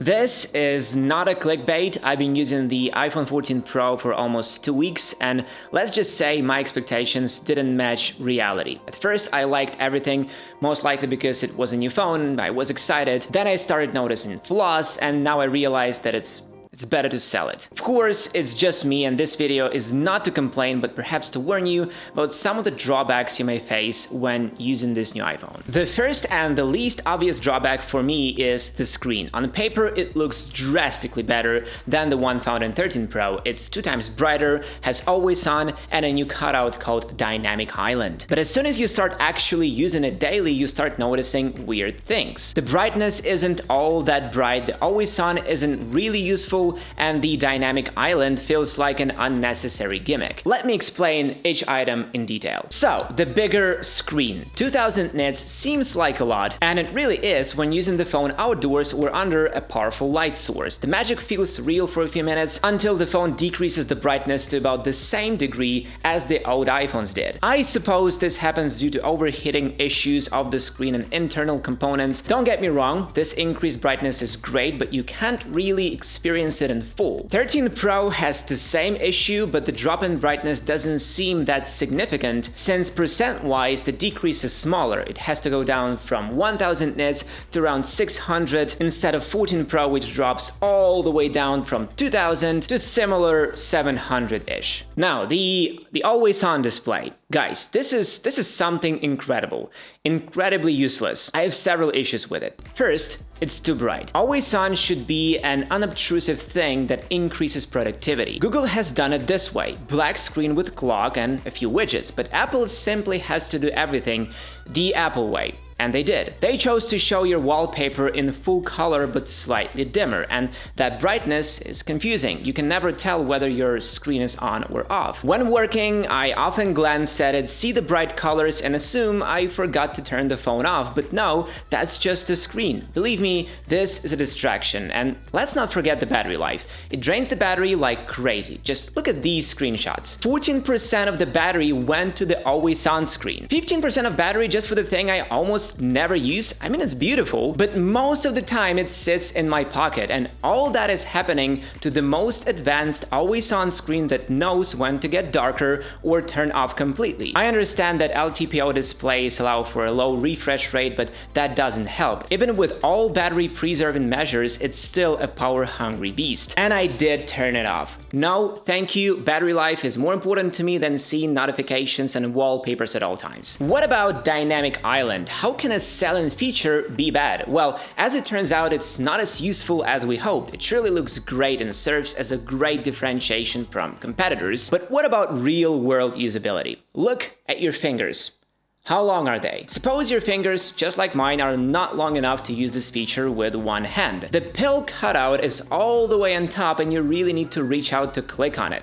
This is not a clickbait. I've been using the iPhone 14 Pro for almost 2 weeks, and let's just say my expectations didn't match reality. At first, I liked everything, most likely because it was a new phone, I was excited. Then I started noticing flaws, and now I realized that it's better to sell it. Of course, it's just me, and this video is not to complain, but perhaps to warn you about some of the drawbacks you may face when using this new iPhone. The first and the least obvious drawback for me is the screen. On paper, it looks drastically better than the one found in 13 Pro. It's 2 times brighter, has always on, and a new cutout called Dynamic Island. But as soon as you start actually using it daily, you start noticing weird things. The brightness isn't all that bright, the always on isn't really useful, and the Dynamic Island feels like an unnecessary gimmick. Let me explain each item in detail. So, the bigger screen. 2000 nits seems like a lot, and it really is when using the phone outdoors or under a powerful light source. The magic feels real for a few minutes until the phone decreases the brightness to about the same degree as the old iPhones did. I suppose this happens due to overheating issues of the screen and internal components. Don't get me wrong, this increased brightness is great, but you can't really experience it in full. 13 Pro has the same issue, but the drop in brightness doesn't seem that significant, since percent-wise the decrease is smaller. It has to go down from 1000 nits to around 600 instead of 14 Pro, which drops all the way down from 2000 to similar 700-ish. Now, the always-on display. Guys, this is something incredibly useless. I have several issues with it. First, it's too bright. Always on should be an unobtrusive thing that increases productivity. Google has done it this way: black screen with clock and a few widgets, but Apple simply has to do everything the Apple way. And they did. They chose to show your wallpaper in full color but slightly dimmer, and that brightness is confusing. You can never tell whether your screen is on or off. When working, I often glance at it, see the bright colors, and assume I forgot to turn the phone off, but no, that's just the screen. Believe me, this is a distraction. And let's not forget the battery life. It drains the battery like crazy. Just look at these screenshots. 14% of the battery went to the always-on screen. 15% of battery just for the thing I almost never use. I mean, it's beautiful, but most of the time it sits in my pocket, and all that is happening to the most advanced always-on screen that knows when to get darker or turn off completely. I understand that LTPO displays allow for a low refresh rate, but that doesn't help. Even with all battery preserving measures, it's still a power-hungry beast. And I did turn it off. No, thank you. Battery life is more important to me than seeing notifications and wallpapers at all times. What about Dynamic Island? How can a selling feature be bad? Well, as it turns out, it's not as useful as we hoped. It surely looks great and serves as a great differentiation from competitors. But what about real-world usability? Look at your fingers. How long are they? Suppose your fingers, just like mine, are not long enough to use this feature with one hand. The pill cutout is all the way on top, and you really need to reach out to click on it.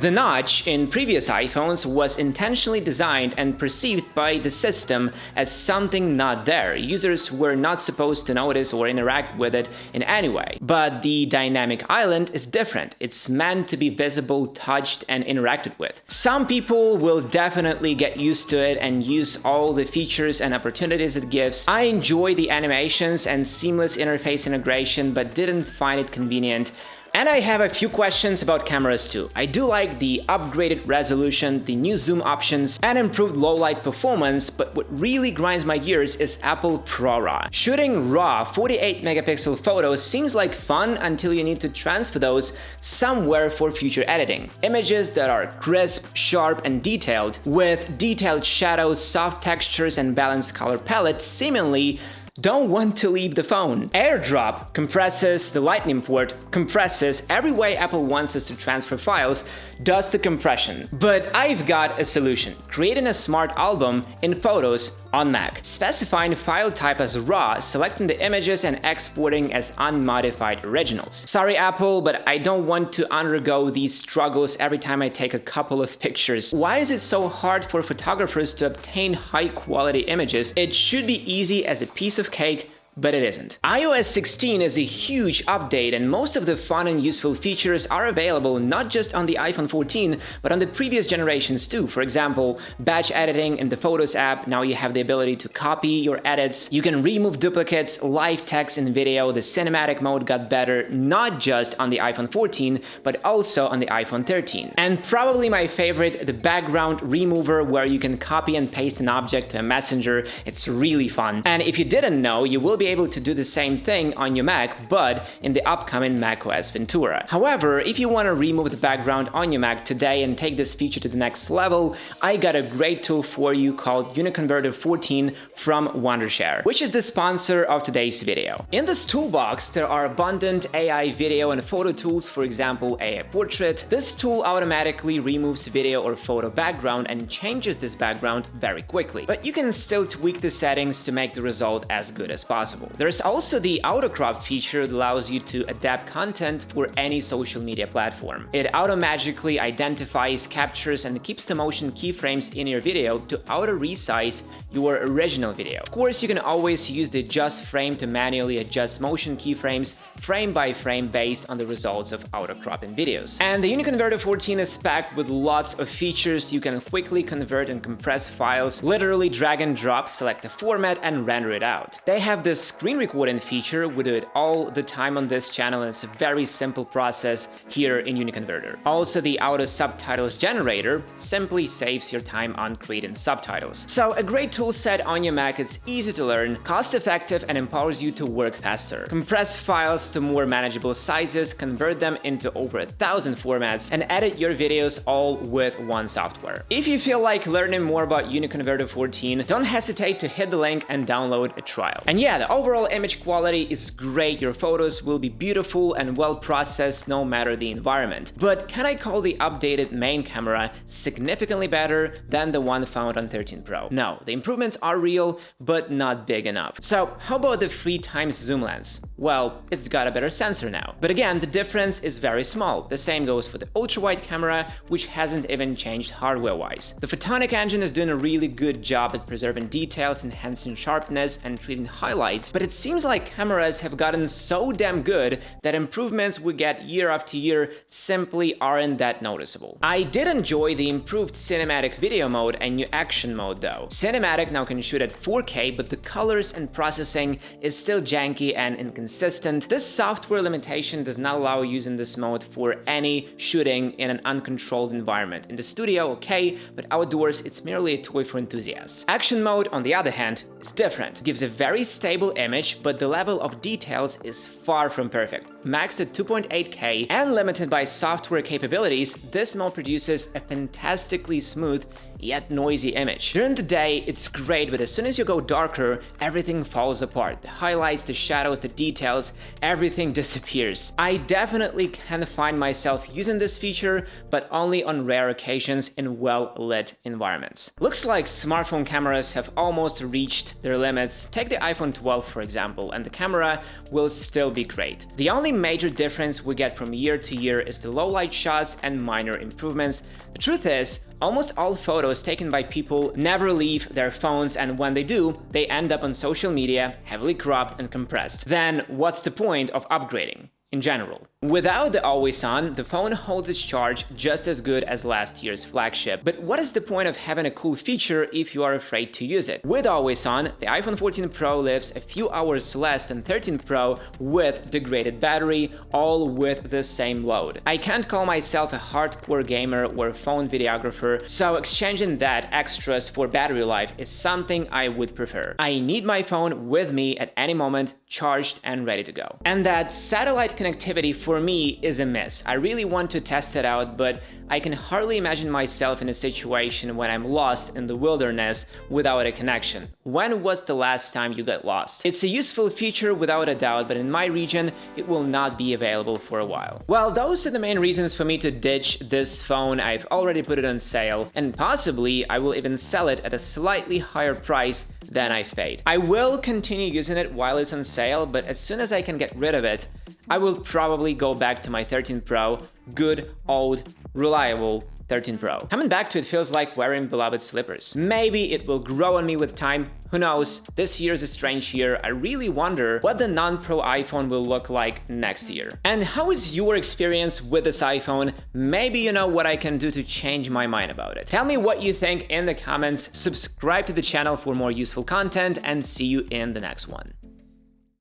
The notch in previous iPhones was intentionally designed and perceived by the system as something not there. Users were not supposed to notice or interact with it in any way. But the Dynamic Island is different. It's meant to be visible, touched, and interacted with. Some people will definitely get used to it and use all the features and opportunities it gives. I enjoy the animations and seamless interface integration, but didn't find it convenient. And I have a few questions about cameras too. I do like the upgraded resolution, the new zoom options, and improved low-light performance, but what really grinds my gears is Apple ProRAW. Shooting raw 48-megapixel photos seems like fun until you need to transfer those somewhere for future editing. Images that are crisp, sharp, and detailed, with detailed shadows, soft textures, and balanced color palette seemingly don't want to leave the phone. AirDrop compresses, the Lightning port compresses, every way Apple wants us to transfer files does the compression. But I've got a solution: creating a smart album in Photos on Mac, specifying file type as RAW, selecting the images and exporting as unmodified originals. Sorry Apple, but I don't want to undergo these struggles every time I take a couple of pictures. Why is it so hard for photographers to obtain high quality images? It should be easy as a piece of cake. but it isn't. iOS 16 is a huge update, and most of the fun and useful features are available not just on the iPhone 14, but on the previous generations too. For example, batch editing in the Photos app. Now you have the ability to copy your edits. You can remove duplicates, live text and video. The cinematic mode got better, not just on the iPhone 14, but also on the iPhone 13. And probably my favorite, the background remover, where you can copy and paste an object to a messenger. It's really fun. And if you didn't know, you will be able to do the same thing on your Mac, but in the upcoming macOS Ventura. However, if you want to remove the background on your Mac today and take this feature to the next level, I got a great tool for you called Uniconverter 14 from Wondershare, which is the sponsor of today's video. In this toolbox, there are abundant AI video and photo tools, for example, AI Portrait. This tool automatically removes video or photo background and changes this background very quickly. But you can still tweak the settings to make the result as good as possible. There's also the auto crop feature that allows you to adapt content for any social media platform. It auto-magically identifies, captures, and keeps the motion keyframes in your video to auto-resize your original video. Of course, you can always use the adjust frame to manually adjust motion keyframes frame by frame based on the results of auto cropping videos. And the Uniconverter 14 is packed with lots of features. You can quickly convert and compress files, literally drag and drop, select a format, and render it out. They have this screen recording feature. We do it all the time on this channel, and it's a very simple process here in Uniconverter. Also, the auto subtitles generator simply saves your time on creating subtitles. So a great tool set on your Mac. It's easy to learn, cost-effective, and empowers you to work faster. Compress files to more manageable sizes, convert them into over 1,000 formats, and edit your videos all with one software. If you feel like learning more about Uniconverter 14, don't hesitate to hit the link and download a trial. And yeah, the overall image quality is great. Your photos will be beautiful and well processed no matter the environment. But can I call the updated main camera significantly better than the one found on 13 Pro? No, the improvements are real, but not big enough. So how about the 3x zoom lens? Well, it's got a better sensor now. But again, the difference is very small. The same goes for the ultra-wide camera, which hasn't even changed hardware-wise. The Photonic engine is doing a really good job at preserving details, enhancing sharpness, and treating highlights, but it seems like cameras have gotten so damn good that improvements we get year after year simply aren't that noticeable. I did enjoy the improved cinematic video mode and new action mode though. Cinematic now can shoot at 4K, but the colors and processing is still janky and inconsistent. This software limitation does not allow using this mode for any shooting in an uncontrolled environment. In the studio, okay, but outdoors it's merely a toy for enthusiasts. Action mode, on the other hand, is different. It gives a very stable image, but the level of details is far from perfect. Maxed at 2.8K and limited by software capabilities, this mode produces a fantastically smooth yet noisy image. During the day, it's great, but as soon as you go darker, everything falls apart. The highlights, the shadows, the details, everything disappears. I definitely can find myself using this feature, but only on rare occasions in well-lit environments. Looks like smartphone cameras have almost reached their limits. Take the iPhone 12, for example, and the camera will still be great. The only major difference we get from year to year is the low light shots and minor improvements. The truth is, almost all photos taken by people never leave their phones, and when they do, they end up on social media, heavily cropped and compressed. Then what's the point of upgrading in general? Without the always on, the phone holds its charge just as good as last year's flagship. But what is the point of having a cool feature if you are afraid to use it? With always on, the iPhone 14 Pro lives a few hours less than 13 Pro with degraded battery, all with the same load. I can't call myself a hardcore gamer or phone videographer, so exchanging that extras for battery life is something I would prefer. I need my phone with me at any moment, charged and ready to go. And that satellite connectivity for me is a miss. I really want to test it out, but I can hardly imagine myself in a situation when I'm lost in the wilderness without a connection. When was the last time you got lost? It's a useful feature without a doubt, but in my region, it will not be available for a while. Well, those are the main reasons for me to ditch this phone. I've already put it on sale, and possibly I will even sell it at a slightly higher price than I've paid. I will continue using it while it's on sale, but as soon as I can get rid of it, I will probably go back to my 13 Pro, good, old, reliable 13 Pro. Coming back to it feels like wearing beloved slippers. Maybe it will grow on me with time, who knows? This year is a strange year. I really wonder what the non-Pro iPhone will look like next year. And how is your experience with this iPhone? Maybe you know what I can do to change my mind about it. Tell me what you think in the comments, subscribe to the channel for more useful content, and see you in the next one.